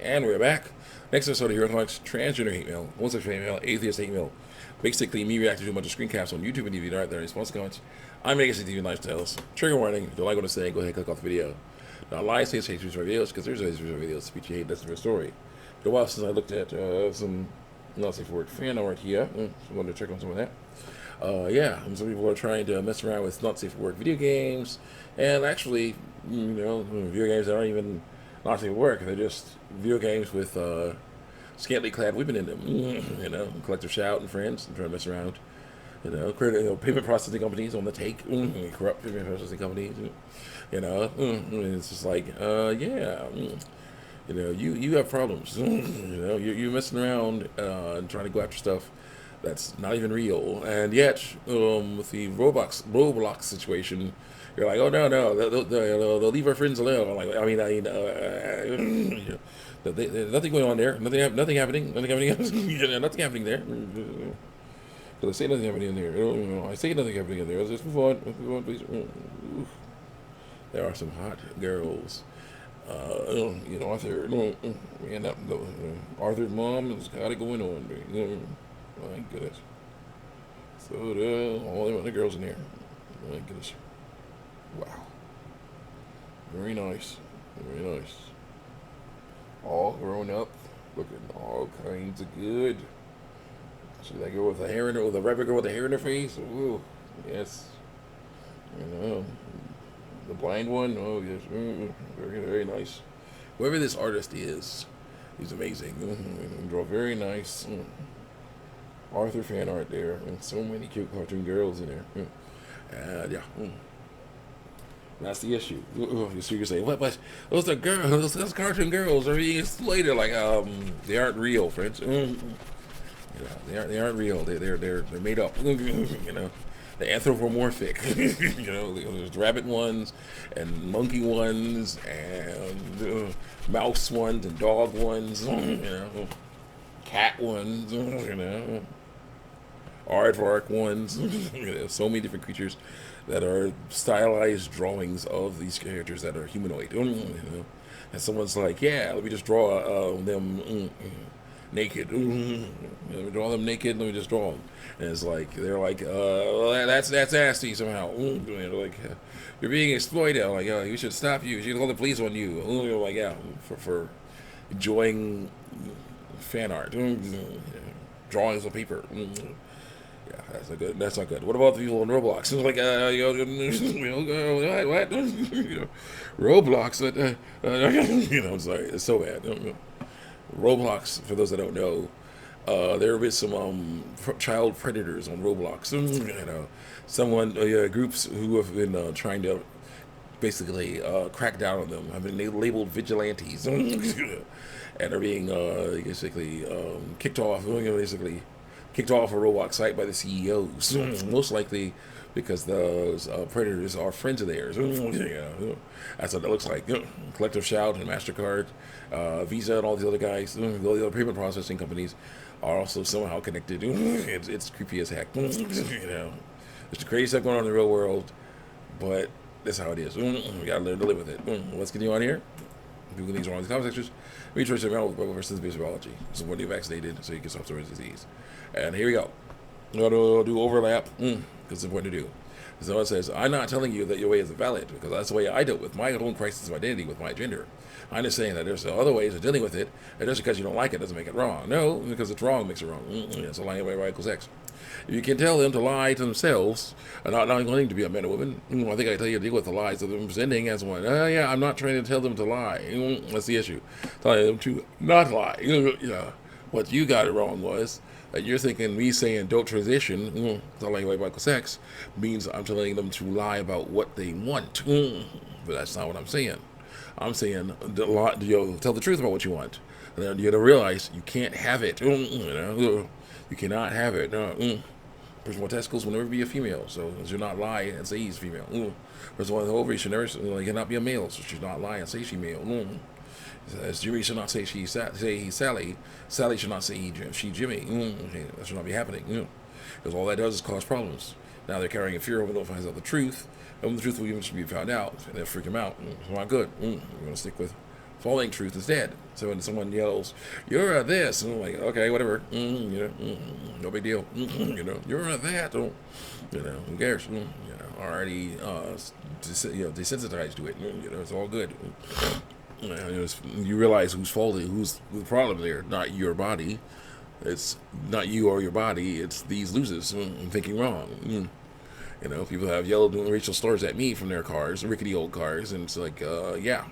And we're back. Next episode of Hero Talks, Transgender Hate Mail, Homosexual Hate Mail, Atheist Hate Mail. Basically, me reacting to a bunch of screen caps on YouTube and DVD right there in response to comments. I'm making TV lifestyles. Trigger warning, if you don't like what I'm saying, go ahead and click off the video. Now, lies, hate speech for videos, because there's always videos, speech you hate, that's the story. It's been a while since I looked at some, not safe for word, fan art here. So I wanted to check on some of that. Some people are trying to mess around with not safe for work video games, and actually, video games that aren't even not safe for work. They're just video games with scantily clad women in them. Collective shout and friends and trying to mess around. Payment processing companies on the take, corrupt payment processing companies. It's just like, you have problems. You're messing around and trying to go after stuff that's not even real, and yet with the Roblox situation, you're like, oh no, they'll leave our friends alone. There's nothing going on there, nothing happening, nothing happening there. Because I say nothing happening in there. I say nothing happening in there. Let's just move on, please. There are some hot girls. Arthur, and Arthur's mom has got it going on. My goodness. So all the other girls in there. My goodness. Wow. Very nice. Very nice. All grown up, looking all kinds of good. See that girl with the hair in her, the rabbit girl with the hair in her face? Ooh, yes. The blind one, oh yes. Very, very nice. Whoever this artist is, he's amazing. Draw very nice. Arthur fan art there, and so many cute cartoon girls in there. That's the issue. So you're saying, what? But those are girls. Those cartoon girls are being exploited. Like, they aren't real, friends. They aren't real. They're made up. The anthropomorphic. There's rabbit ones, and monkey ones, and mouse ones, and dog ones. Cat ones. Aardvark ones. So many different creatures that are stylized drawings of these characters that are humanoid. And someone's like, yeah, let me just draw them naked. Let me draw them naked. Let me just draw them. And it's like they're like, well, that's nasty somehow. Like you're being exploited. Like, you should stop you. You should call the police on you. Like, for enjoying fan art, drawings on paper. Yeah, that's not good. That's not good. What about the people on Roblox? It's like, what? Roblox. I'm sorry. It's so bad. Roblox, for those that don't know, there have been some child predators on Roblox. Groups who have been trying to basically crack down on them have been labeled vigilantes and are being basically kicked off. Kicked off a Roblox site by the CEOs, most likely because those predators are friends of theirs. That's what it looks like. Collective Shout and MasterCard, Visa, and all these other guys, all the other payment processing companies are also somehow connected. It's creepy as heck. There's the crazy stuff going on in the real world, but that's how it is. We gotta learn to live with it. Let's continue on here. People things wrong in the comment sections. Research around versus basic biology. Someone new vaccinated so you can stop someone's disease. And here we go. We're going to do overlap because it's important to do. Someone says, I'm not telling you that your way is valid because that's the way I dealt with my own crisis of identity with my gender. I'm just saying that there's other ways of dealing with it, and just because you don't like it doesn't make it wrong. No, because it's wrong makes it wrong. It's a lying by y equals x. If you can tell them to lie to themselves and not wanting to be a man or woman, I think I tell you to deal with the lies that they're presenting as one. I'm not trying to tell them to lie. That's the issue. Telling them to not lie. What you got it wrong was that you're thinking me saying don't transition, not lying by y equals x, means I'm telling them to lie about what they want. But that's not what I'm saying. I'm saying tell the truth about what you want. And then you're going to realize you can't have it. You cannot have it. Person with testicles will never be a female, so you should not lie and say he's female. Person with ovaries should never cannot be a male, so should not lie and say she's male. As Jimmy should not say he's Sally. Sally should not say she Jimmy. That should not be happening. Because all that does is cause problems. Now they're carrying a fear when they'll find out the truth. And the truth will eventually be found out, and they'll freak him out. It's not good. We're going to stick with Following truth is dead. So when someone yells, "You're a this," and I'm like, okay, whatever, no big deal. You're a that. Who cares? Already, desensitized to it. It's all good. You realize who's faulty, who's the problem there. Not your body. It's not you or your body. It's these losers thinking wrong. People have yelled racial slurs at me from their cars, rickety old cars, and it's like, yeah,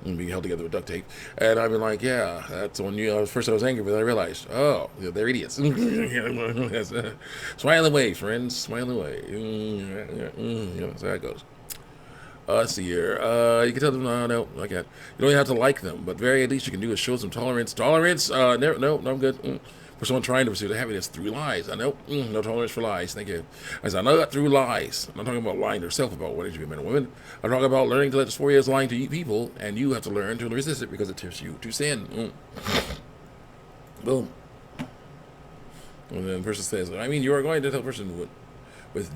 and being held together with duct tape. And I've been like, yeah, that's when first I was angry, but I realized, oh, they're idiots. Smile away, friends, smile away. That's how it goes. Let's see here. You can tell them, no, I can't. You don't even have to like them, but very least you can do is show some tolerance. Tolerance? No, I'm good. For someone trying to pursue the happiness through lies. I know, no tolerance for lies. Thank you. As I know that through lies. I'm not talking about lying to yourself about what it should be men and women. I'm talking about learning to let dysphoria is lying to you people, and you have to learn to resist it because it tempts you to sin. Boom. And then the person says, I mean, you are going to tell a person with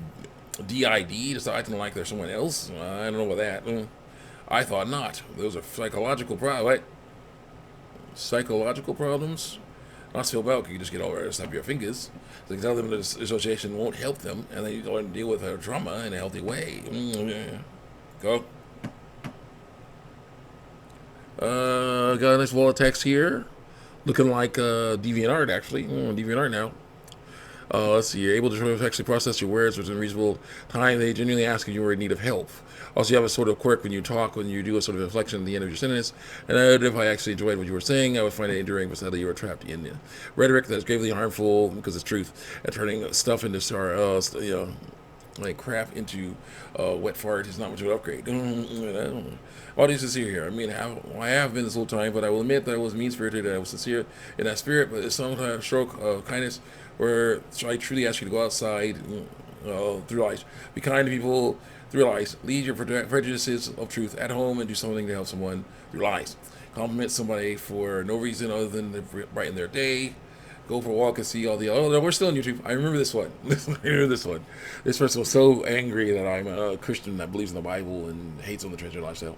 DID decide to like they're someone else? I don't know about that. I thought not. Those are psychological problems. Right? Psychological problems? Not so well, you can just get over it and snap your fingers. So you can tell them that this association won't help them, and then you go and deal with their trauma in a healthy way. Go. Got a nice wall of text here. Looking like DeviantArt, actually. DeviantArt now. Let's see, you're able to actually process your words within a reasonable time. They genuinely ask if you are in need of help. Also, you have a sort of quirk when you talk, when you do a sort of inflection at the end of your sentence. And if I actually enjoyed what you were saying, I would find it enduring, but sadly you are trapped in rhetoric that is gravely harmful because it's truth, and turning stuff into like crap into wet fart is not much of an upgrade. All these sincere here. I mean, I have been this whole time, but I will admit that I was mean-spirited and I was sincere in that spirit, but it's sometimes stroke of kindness where I truly ask you to go outside through life. Be kind to people through life. Leave your prejudices of truth at home and do something to help someone through life. Compliment somebody for no reason other than to brighten their day. Go for a walk and see all the. Oh no, we're still on YouTube. I remember this one. This person was so angry that I'm a Christian that believes in the Bible and hates on the transgender lifestyle.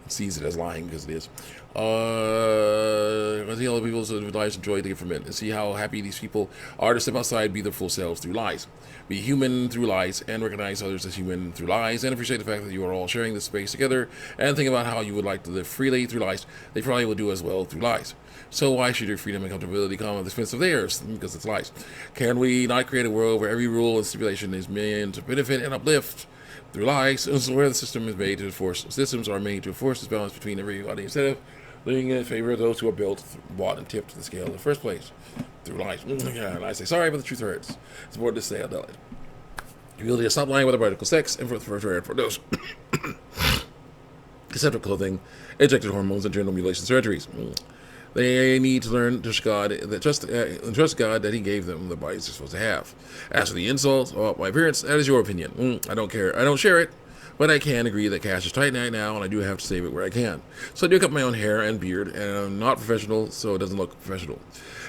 Sees it as lying because it is. I see other people's lives enjoy to get from it and see how happy these people are to step outside, be their full selves through lies. Be human through lies and recognize others as human through lies and appreciate the fact that you are all sharing this space together and think about how you would like to live freely through lies. They probably will do as well through lies. So why should your freedom and comfortability come at the expense of theirs? Because it's lies. Can we not create a world where every rule and stipulation is meant to benefit and uplift through lies, where the system is made to enforce systems are made to enforce this balance between everybody instead of leaning in favor of those who are built, bought, and tipped to the scale in the first place through lies. And I say sorry, but the truth hurts. It's more to say I'll tell it. The ability to stop lying about radical sex and for those deceptive clothing, injected hormones, and genital mutilation surgeries. They need to learn to trust God that He gave them the bodies they're supposed to have. As for the insults about my appearance, that is your opinion. I don't care. I don't share it, but I can agree that cash is tight right now, and I do have to save it where I can. So I do cut my own hair and beard, and I'm not professional, so it doesn't look professional.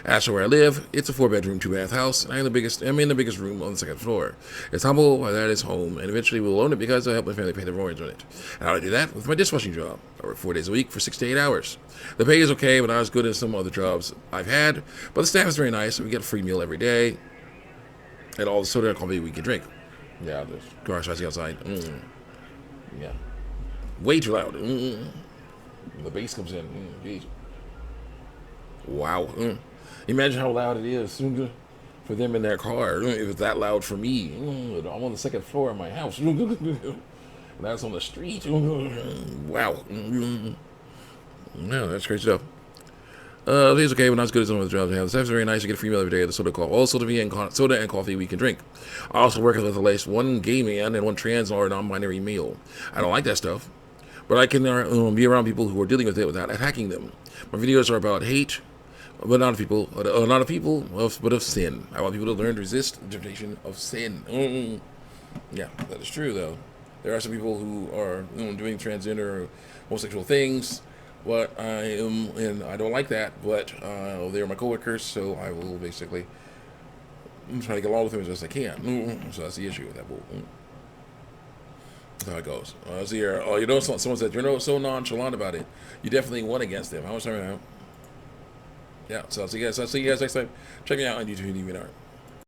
As for where I live, it's a 4-bedroom, 2-bath house, and I'm in the biggest room on the second floor. It's humble, but that is home, and eventually we'll own it because I help my family pay their mortgage on it. And how do I do that? With my dishwashing job. I work 4 days a week for 6 to 8 hours. The pay is okay, but not as good as some other jobs I've had, but the staff is very nice, and we get a free meal every day, and all the soda and coffee we can drink. Yeah, there's cars passing outside. Yeah. Way too loud. The bass comes in. Jeez. Wow. Imagine how loud it is for them in their car. If it's that loud for me. I'm on the second floor of my house. And that's on the street. Wow. No, that's crazy stuff. It's okay, but not as good as some of the jobs I have. The staff is very nice. You get a free meal every day. The soda and coffee we can drink. I also work with at least one gay man and one trans or non-binary male. I don't like that stuff, but I can be around people who are dealing with it without attacking them. My videos are about hate, but not of people, but of sin. I want people to learn to resist the temptation of sin. Yeah, that is true, though. There are some people who are doing transgender or homosexual things. But and I don't like that, but they're my coworkers, so I will basically try to get along with them as best I can. So that's the issue with that bull. how it goes. So here, oh, you know, someone said you're so nonchalant about it. You definitely won against them. I was trying to. Yeah. So I'll see you guys. I'll see you guys next time. Check me out on YouTube and DeviantArt.